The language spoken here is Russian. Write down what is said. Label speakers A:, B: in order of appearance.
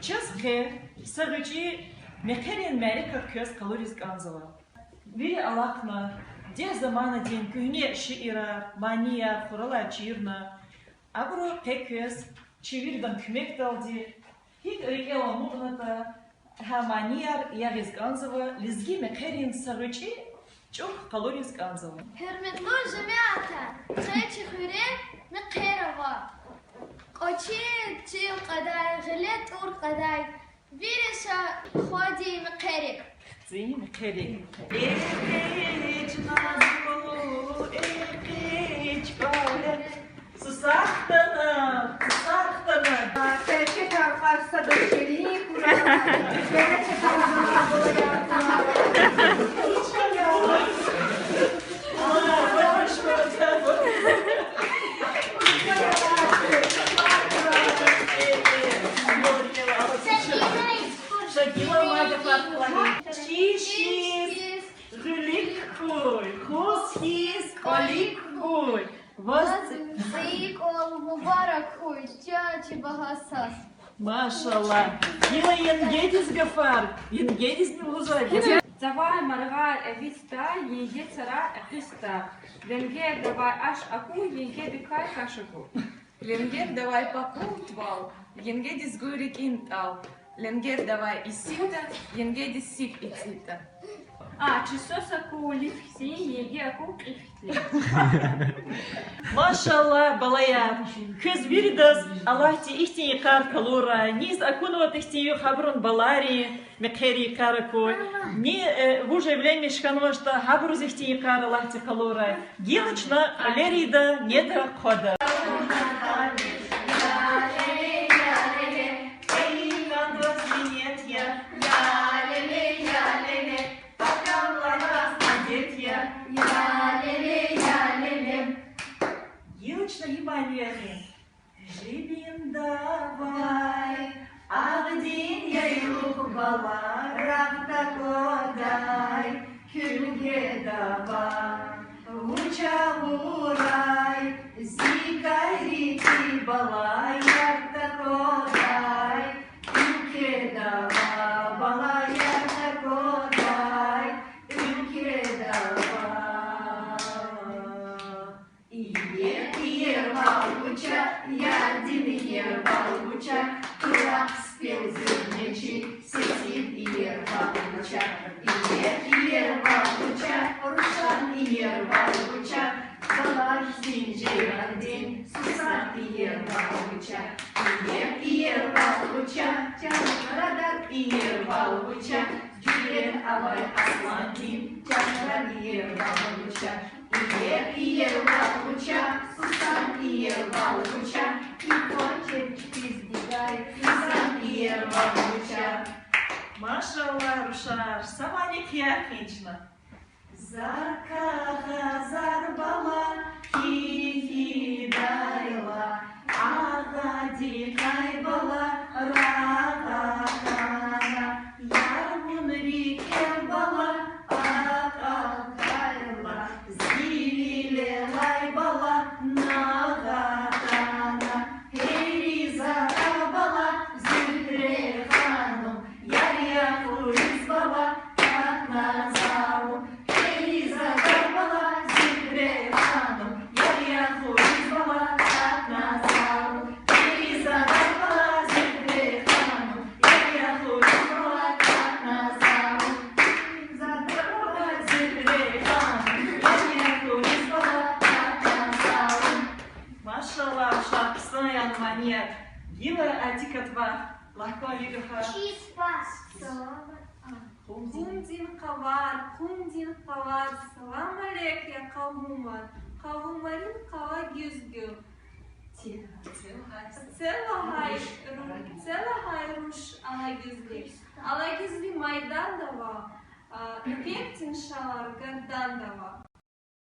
A: Ческе сагычи мекерин мерика көз калорис ганзала. Вири алакна, де замана ден күне шиира, мания, хурала чирна. Абро пекөз, чивирдан күмек далди. Хит ойгела мугната, хаманияр ягиз ганзала, лизги мекерин сагычи чух калорис ганзала.
B: Херметло жемята, чайчи хуре мекерова. قاچین چیل قدای غلط اور قدای ویرشا خودی مقرق
A: زی مقرق ایج نازو ایج باله سوساختنا
C: Perché fa farsa dolcellini pure bene c'è
A: Чишис, гуликуй, хусхис, коликуй.
B: زیک ol mübarek huy çaçı bahasas
A: Машалла. Гила енгедис гафар, енгедис не узай.
D: Давай марга виста, еге цара хиста. Венгер давай аш аку, еге бикай кашаку. Венгер давай покутвал, енгедис гурик интал. Ленгер давай исита, енгедис сик ицита. Часос аку лифхси, еге аку кифтли.
A: Машалла, балая. Кыз вирдас, Аллахти ихти икар калура. Низ акунова тихти хабрун балари, мекхери каракой. Ни вуже влеми шканвашта хабруз ихти икар Аллахти калура. Гилочна лерида неда хода. Живин давай, агдин яйлук бала, рахта кодай, күлге давай, уча урай, зикай рити бала, ярта кодай, күлге давай, бала ярта кодай, күлге давай. Ярдин ервалуча, турак спел зерничий, сетит ервалуча, ервалуча, рушан ервалуча, балаш зинджирандин, сусан ервалуча, ервалуча, тянрадар ервалуча, Julian Abay Aslantin, Canlar yervalуча, yervalуча, Susan yervalуча, Ипочек пиздигай, Susan yervalуча. Машалла, Рушар, саманик яхична. Заркаха зарбала, хихи дайла, ага дикай бала, рага. Гила атикатва, лахко лигаха.
B: Чиспас
D: Хундин кавар, салам алейк я кавумар. Кавумарин кава гюзгю. Цела хай руш алагизли. Алагизли майдан дава, пектин шалар гардан дава.